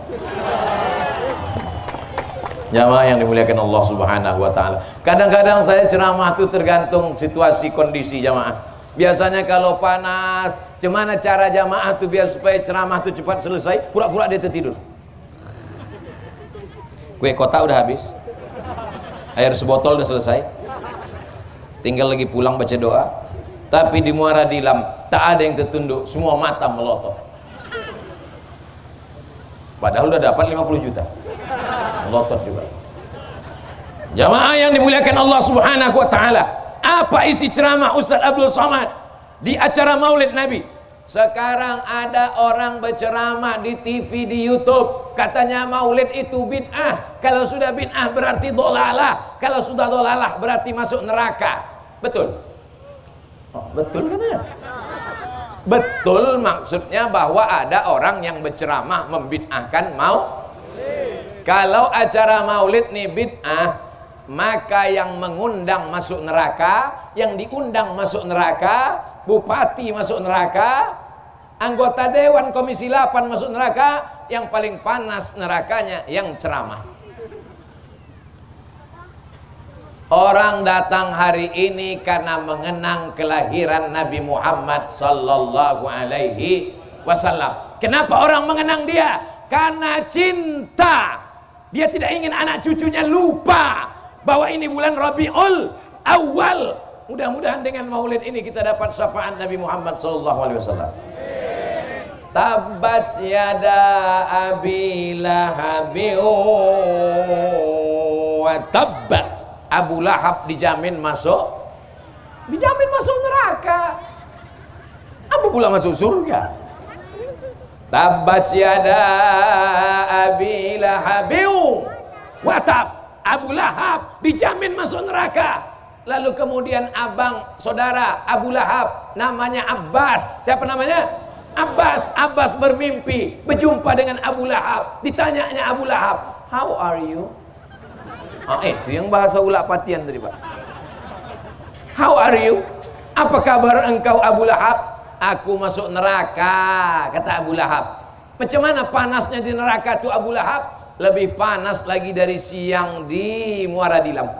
Jamaah yang dimuliakan Allah Subhanahu wa taala. Kadang-kadang saya ceramah itu tergantung situasi kondisi jamaah. Biasanya kalau panas, gimana cara jamaah itu biar supaya ceramah itu cepat selesai? Pura-pura dia tertidur. Kue kotak udah habis. Air sebotol udah selesai. Tinggal lagi pulang baca doa. Tapi di Muara Dilam tak ada yang tertunduk, semua mata melotot. Padahal udah dapat 50 juta. Melotot juga. Jamaah yang dimuliakan Allah Subhanahu wa taala, apa isi ceramah Ustaz Abdul Somad di acara Maulid Nabi? Sekarang ada orang berceramah di TV, di YouTube, katanya Maulid itu bid'ah. Kalau sudah bid'ah berarti dolalah. Kalau sudah dolalah berarti masuk neraka. Betul? Oh, betul katanya. Betul, maksudnya bahwa ada orang yang berceramah membid'ahkan kalau acara Maulid nih bid'ah, maka yang mengundang masuk neraka, yang diundang masuk neraka, bupati masuk neraka, anggota dewan komisi 8 masuk neraka, yang paling panas nerakanya yang ceramah. Orang datang hari ini karena mengenang kelahiran Nabi Muhammad sallallahu alaihi wasallam. Kenapa orang mengenang dia? Karena cinta. Dia tidak ingin anak cucunya lupa bahwa ini bulan Rabiul Awal. Mudah-mudahan dengan Maulid ini kita dapat syafaat Nabi Muhammad sallallahu alaihi wasallam. Tabbat yada abi lahabi wa tabbat. Abu Lahab dijamin masuk neraka. Apa pula masuk surga? Tabbat yada abi lahabiu watab. Abu Lahab dijamin masuk neraka. Lalu kemudian abang saudara Abu Lahab namanya Abbas. Siapa namanya? Abbas. Abbas bermimpi berjumpa dengan Abu Lahab. Ditanyanya Abu Lahab, "How are you?" Itu yang bahasa ulak patian tadi, Pak. How are you? Apa kabar engkau Abu Lahab? Aku masuk neraka, kata Abu Lahab. Macam mana panasnya di neraka tuh Abu Lahab? Lebih panas lagi dari siang di Muara Dilam.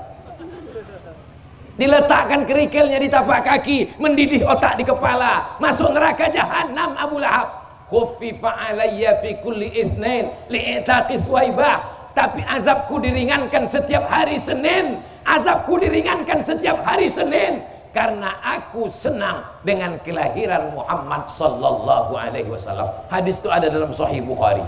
Diletakkan kerikilnya di tapak kaki, mendidih otak di kepala, masuk neraka jahanam Abu Lahab. Khuffifa alayya fi kulli itsnain li'taqi Suwaibah. Tapi azabku diringankan setiap hari Senin. Azabku diringankan setiap hari Senin karena aku senang dengan kelahiran Muhammad sallallahu alaihi wasallam. Hadis itu ada dalam Sahih Bukhari.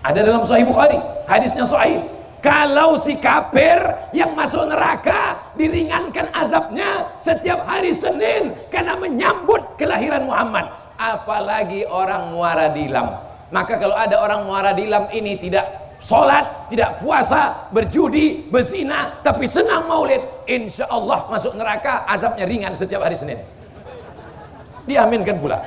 Ada dalam Sahih Bukhari. Hadisnya sahih. Kalau si kafir yang masuk neraka diringankan azabnya setiap hari Senin karena menyambut kelahiran Muhammad, apalagi orang Muara Dilam. Maka kalau ada orang Muara Dilam ini tidak sholat, tidak puasa, berjudi, berzina, tapi senang Maulid, insya Allah masuk neraka, azabnya ringan setiap hari Senin. Diaminkan pula.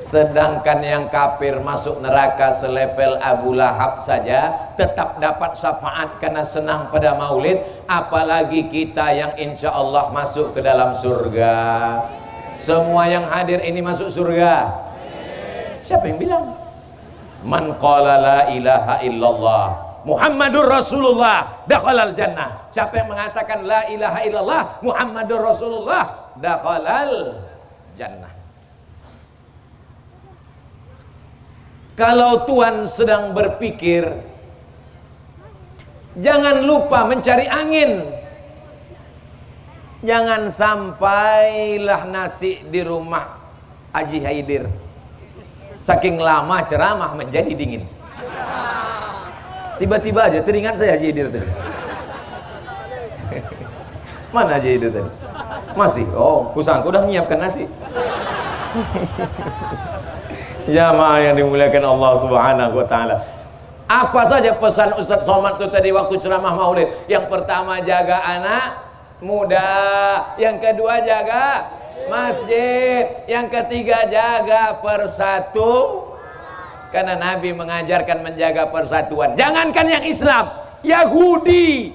Sedangkan yang kafir masuk neraka selevel Abu Lahab saja tetap dapat syafaat karena senang pada Maulid, apalagi kita yang insya Allah masuk ke dalam surga. Semua yang hadir ini masuk surga. Siapa yang bilang? Man qala la ilaha illallah Muhammadur Rasulullah dakhalal jannah. Siapa yang mengatakan la ilaha illallah Muhammadur Rasulullah dakhalal jannah. Kalau Tuhan sedang berpikir, jangan lupa mencari angin. Jangan sampailah nasi di rumah Haji Haidir saking lama ceramah menjadi dingin. Tiba-tiba aja teringat saya Haji Haidir tadi. Mana Haji Haidir tadi? Masih? Oh, kusangka udah menyiapkan nasi. Jamaah yang dimuliakan Allah Subhanahu wa taala. Apa saja pesan Ustaz Somad itu tadi waktu ceramah Maulid? Yang pertama jaga anak muda, yang kedua jaga masjid, yang ketiga jaga persatu. Karena Nabi mengajarkan menjaga persatuan. Jangankan yang Islam, Yahudi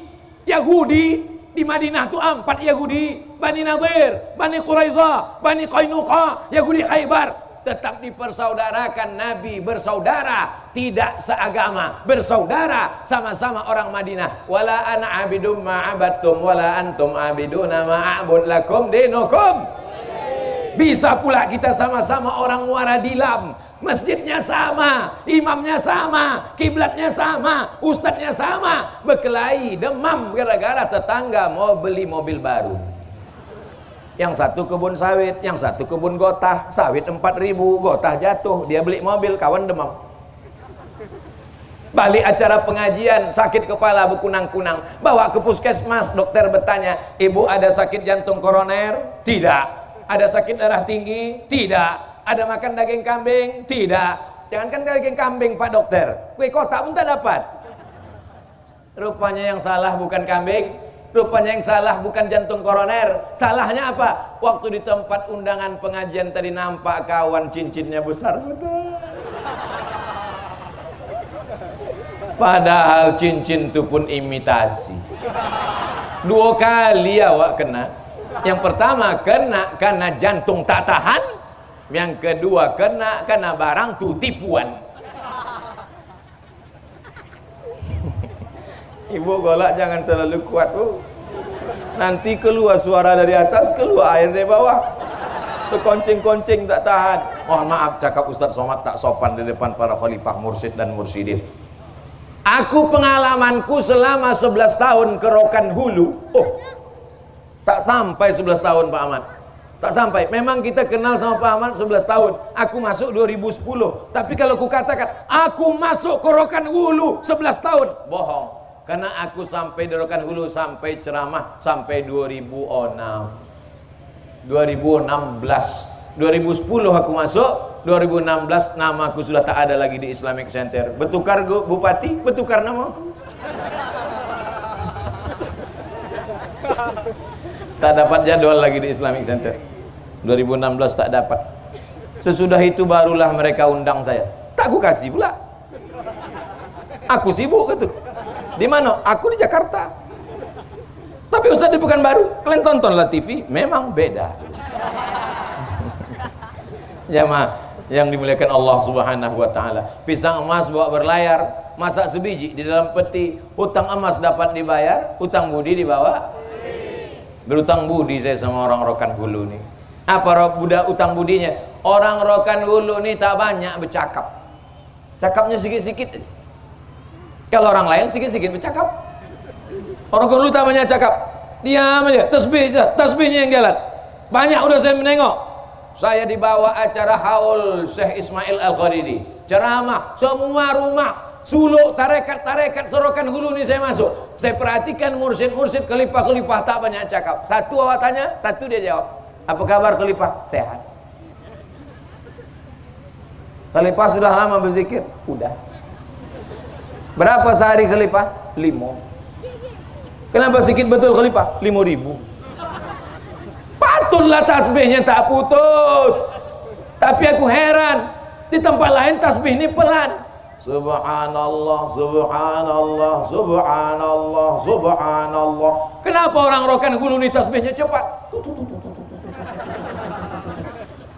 di Madinah itu 4 Yahudi, Bani Nadir, Bani Quraizah, Bani Qainuqa, Yahudi Khaybar, tetap dipersaudarakan. Nabi bersaudara, tidak seagama, bersaudara, sama-sama orang Madinah. Wala ana abidum ma'abattum wala antum abiduna ma'abud lakum dinukum. Bisa pula kita sama-sama orang Muara Dilam, masjidnya sama, imamnya sama, kiblatnya sama, ustadznya sama, berkelahi, demam gara-gara tetangga mau beli mobil baru. Yang satu kebun sawit, yang satu kebun gotah. Sawit 4.000, gotah jatuh, dia beli mobil, kawan demam. Balik acara pengajian, sakit kepala berkunang-kunang, bawa ke puskesmas, dokter bertanya, ibu ada sakit jantung koroner? Tidak. Ada sakit darah tinggi? Tidak. Ada makan daging kambing? Tidak. Jangankan daging kambing pak dokter, kue kotak pun tak dapat. Rupanya yang salah bukan kambing, rupanya yang salah bukan jantung koroner. Salahnya apa? Waktu di tempat undangan pengajian tadi nampak kawan cincinnya besar betul. Padahal cincin itu pun imitasi. 2 kali awak kena. Yang pertama kena karena jantung tak tahan. Yang kedua kena karena barang tu tipuan. Ibu golak jangan terlalu kuat, Bu. Nanti keluar suara dari atas, keluar air dari bawah. Terkoncing-koncing tak tahan. Mohon maaf cakap Ustaz Somad tak sopan di depan para khalifah mursyid dan mursyidin. Aku pengalamanku selama 11 tahun ke Rokan Hulu. Oh, tak sampai 11 tahun Pak Ahmad. Tak sampai. Memang kita kenal sama Pak Ahmad 11 tahun. Aku masuk 2010. Tapi kalau ku katakan aku masuk ke Rokan Hulu 11 tahun, bohong. Karena aku sampai di Rokan Hulu sampai ceramah sampai 2016. 2010 aku masuk, 2016 nama aku sudah tak ada lagi di Islamic Center. Bertukar bupati, bertukar nama aku. Tak dapat jadwal lagi di Islamic Center. 2016 tak dapat. Sesudah itu barulah mereka undang saya. Tak aku kasih pula. Aku sibuk gitu. Di mana? Aku di Jakarta. Tapi Ustaz di Pekanbaru, kalian tontonlah TV, memang beda. Jamaah yang dimuliakan Allah Subhanahu wa taala. Pisang emas bawa berlayar, masak sebiji di dalam peti. Hutang emas dapat dibayar, hutang budi dibawa. Berutang budi saya sama orang Rokan Hulu nih. Apa budak utang budinya? Orang Rokan Hulu nih tak banyak bercakap. Cakapnya sikit-sikit. Kalau orang lain sikit-sikit bercakap. Orang Rokan Hulu tak banyak cakap. Diam aja, tasbihnya yang jalan. Banyak udah saya menengok. Saya dibawa acara haul Syekh Ismail Al-Khalidi, ceramah, semua rumah, suluk, tarekat-tarekat Rokan Hulu ini saya masuk. Saya perhatikan mursyid-mursyid, khalifah-khalifah tak banyak cakap. Satu awak tanya, satu dia jawab. Apa kabar khalifah? Sehat. Khalifah sudah lama berzikir? Udah. Berapa sehari khalifah? 5. Kenapa sedikit betul khalifah? 5.000. Patutlah tasbihnya tak putus. Tapi aku heran, di tempat lain tasbih ini pelan. Subhanallah, subhanallah, subhanallah, subhanallah. Kenapa orang Rokan Hulu ini tasbihnya cepat?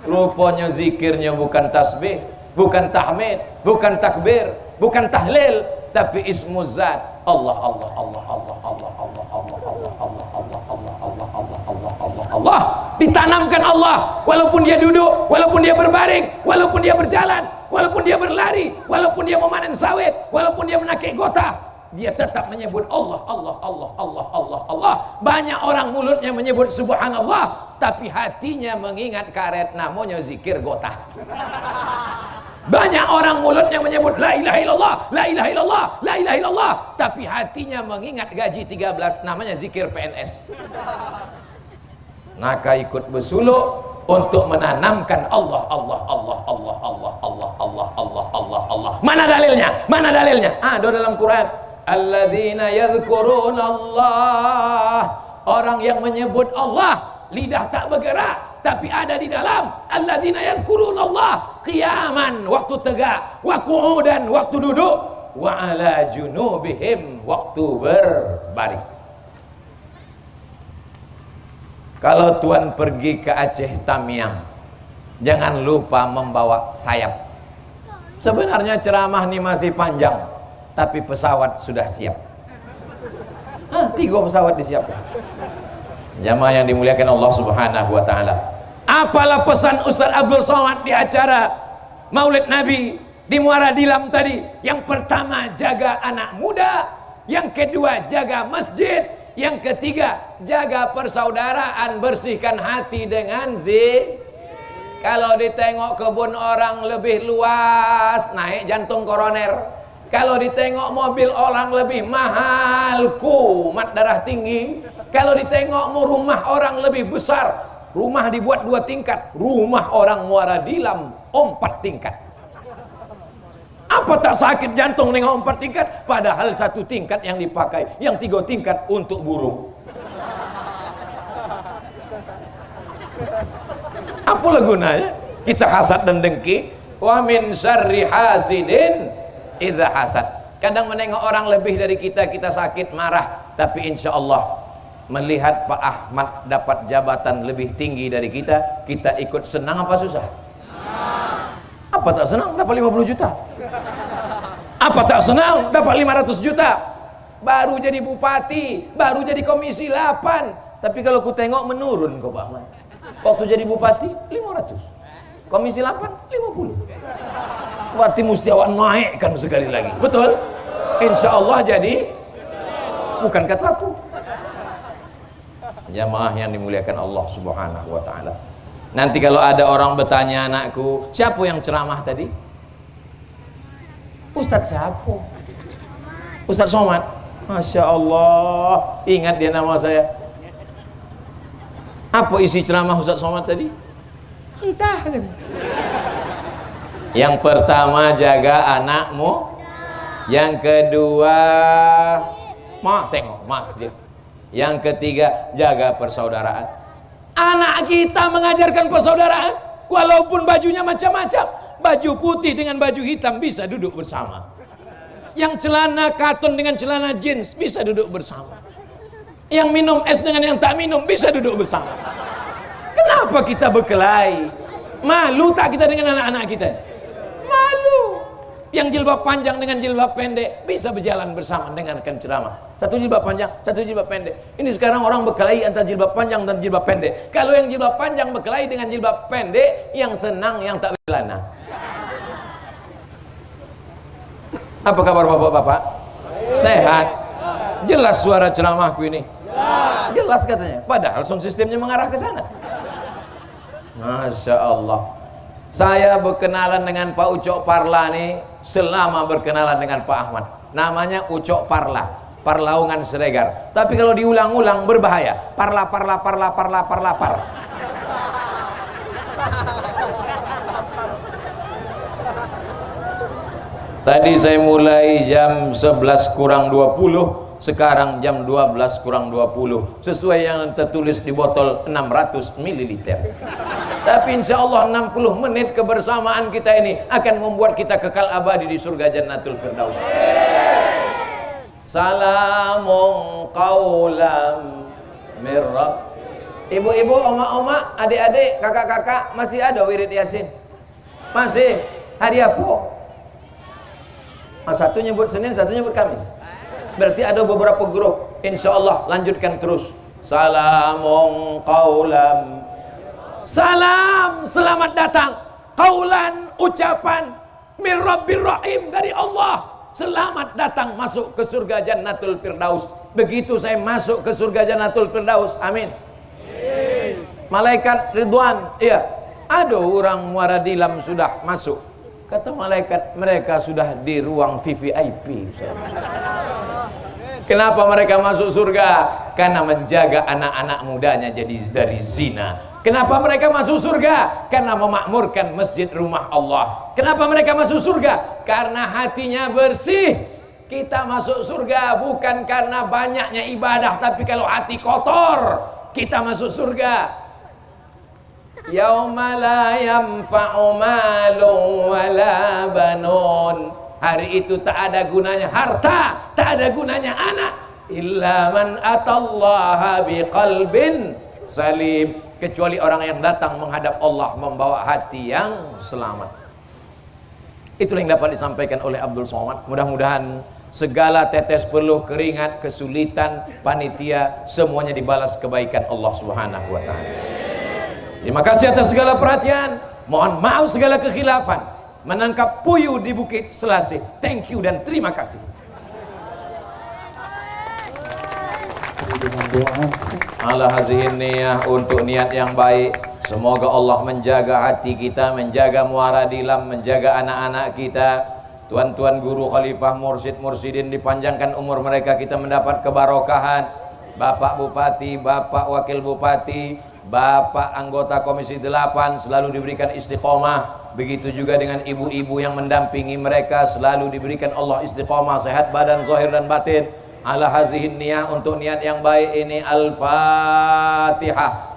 Rupanya zikirnya bukan tasbih, bukan tahmid, bukan takbir, bukan tahlil, tapi ismu zat. Allah, Allah, Allah, Allah, Allah, Allah, Allah, Allah, Allah, Allah, Allah, Allah, Allah, Allah, Allah, Allah. Ditanamkan Allah, walaupun dia duduk, walaupun dia berbaring, walaupun dia berjalan, walaupun dia berlari, walaupun dia memanen sawit, walaupun dia menakik gotah, dia tetap menyebut Allah, Allah, Allah, Allah, Allah, Allah. Banyak orang mulutnya menyebut subhanallah, tapi hatinya mengingat karet, namanya zikir gotah. Banyak orang mulutnya menyebut la ilaha illallah, la ilaha illallah, la ilaha illallah, tapi hatinya mengingat gaji 13, namanya zikir PNS. Maka ikut bersuluk untuk menanamkan Allah, Allah, Allah, Allah, Allah, Allah, Allah, Allah, Allah, Allah. Mana dalilnya? Mana dalilnya? Ada dalam Quran. Alladzina yadhkuruna Allah. Orang yang menyebut Allah, lidah tak bergerak, tapi ada di dalam. Alladzina yadhkuruna Allah qiyaman, waktu tegak, wa qu'udan, waktu duduk, wa ala junubihim, waktu berbaring. Kalau tuan pergi ke Aceh Tamiang, jangan lupa membawa sayap. Sebenarnya ceramah ini masih panjang, tapi pesawat sudah siap. 3 pesawat disiapkan. Jamaah yang dimuliakan Allah Subhanahu wa taala. Apalah pesan Ustaz Abdul Somad di acara Maulid Nabi di Muara Dilam tadi? Yang pertama, jaga anak muda. Yang kedua, jaga masjid. Yang ketiga, jaga persaudaraan, bersihkan hati dengan zikir. Kalau ditengok kebun orang lebih luas, naik jantung koroner. Kalau ditengok mobil orang lebih mahal, kumat darah tinggi. Kalau ditengok rumah orang lebih besar, rumah dibuat 2 tingkat, rumah orang Muara Dilam 4 tingkat. Apa tak sakit jantung dengan 4 tingkat? Padahal 1 tingkat yang dipakai, yang 3 tingkat untuk burung. Apalah gunanya kita hasad dan dengki? Wa min syarri hasidin idza hasad. Kadang menengok orang lebih dari kita, kita sakit marah, tapi insya Allah melihat Pak Ahmad dapat jabatan lebih tinggi dari kita, kita ikut senang apa susah? Apa tak senang dapat 50 juta? Apa tak senang dapat 500 juta? Baru jadi bupati, baru jadi komisi 8. Tapi kalau ku tengok menurun kok Pak Ahmad. Waktu jadi bupati 500, komisi 8 50. Berarti mesti awak naikkan sekali lagi. Betul? Insya Allah jadi, bukan kata aku. Jamaah yang dimuliakan Allah Subhanahu wa ta'ala. Nanti kalau ada orang bertanya, anakku, siapa yang ceramah tadi? Ustadz siapa? Ustadz Somad. Masya Allah, ingat dia nama saya. Apa isi ceramah Ustadz Somad tadi? Entah. Yang pertama, jaga anakmu. Yang kedua, tengok masjid. Yang ketiga, jaga persaudaraan. Anak kita mengajarkan persaudaraan, walaupun bajunya macam-macam. Baju putih dengan baju hitam bisa duduk bersama. Yang celana katon dengan celana jeans bisa duduk bersama. Yang minum es dengan yang tak minum bisa duduk bersama. Kenapa kita berkelahi? Malu tak kita dengan anak-anak kita? Malu. Yang jilbab panjang dengan jilbab pendek bisa berjalan bersama dengarkan ceramah. Satu jilbab panjang, satu jilbab pendek. Ini sekarang orang berkelahi antara jilbab panjang dan jilbab pendek. Kalau yang jilbab panjang berkelahi dengan jilbab pendek, yang senang yang tak bercelana. Apa kabar bapak-bapak? Sehat? Jelas suara ceramahku ini? Jelas katanya. Padahal sound sistemnya mengarah ke sana. Masya Allah. Saya berkenalan dengan Pak Ucok Parla nih selama berkenalan dengan Pak Ahmad. Namanya Ucok Parla, Parlaungan Siregar. Tapi kalau diulang-ulang berbahaya. Parla. Tadi saya mulai jam 11 kurang 20, sekarang jam 12 kurang 20. Sesuai yang tertulis di botol 600 ml. Tapi insya Allah 60 menit kebersamaan kita ini akan membuat kita kekal abadi di surga Jannatul Firdaus. Salamun qaulam mir Rabb. Ibu-ibu, oma-oma, adik-adik, kakak-kakak masih ada wirid Yasin? Masih? Hari apa? Satu nyebut Senin, satu nyebut Kamis. Berarti ada beberapa grup. Insya Allah lanjutkan terus. Salamun qaulam. Salam, selamat datang. Qaulan, ucapan min Rabbir Rahim, dari Allah. Selamat datang masuk ke surga Jannatul Firdaus. Begitu saya masuk ke surga Jannatul Firdaus, amin. Malaikat Ridwan, iya, ada orang Muara Dilam sudah masuk. Kata malaikat, mereka sudah di ruang VVIP. Kenapa mereka masuk surga? Karena menjaga anak-anak mudanya jadi dari zina. Kenapa mereka masuk surga? Karena memakmurkan masjid rumah Allah. Kenapa mereka masuk surga? Karena hatinya bersih. Kita masuk surga bukan karena banyaknya ibadah, tapi kalau hati kotor, kita masuk surga. Yauma la yanfa'u malun wala banun. Hari itu tak ada gunanya harta, tak ada gunanya anak, illa man atallaha biqalbin salim, kecuali orang yang datang menghadap Allah membawa hati yang selamat. Itulah yang dapat disampaikan oleh Abdul Somad. Mudah-mudahan segala tetes peluh, keringat, kesulitan panitia semuanya dibalas kebaikan Allah Subhanahu wa taala. Terima kasih atas segala perhatian. Mohon maaf segala kekhilafan. Menangkap puyuh di Bukit Selasih. Thank you dan terima kasih. dengan doa. Ala hazihin niyah, untuk niat yang baik. Semoga Allah menjaga hati kita, menjaga muara dilam, menjaga anak-anak kita. Tuan-tuan guru, khalifah, mursyid, mursyidin, dipanjangkan umur mereka, kita mendapat kebarokahan. Bapak Bupati, Bapak Wakil Bupati, Bapak anggota Komisi 8 selalu diberikan istiqomah. Begitu juga dengan ibu-ibu yang mendampingi mereka, selalu diberikan Allah istiqomah, sehat badan, zahir dan batin. Ala hazihin niyah, untuk niat yang baik ini. Al-Fatihah.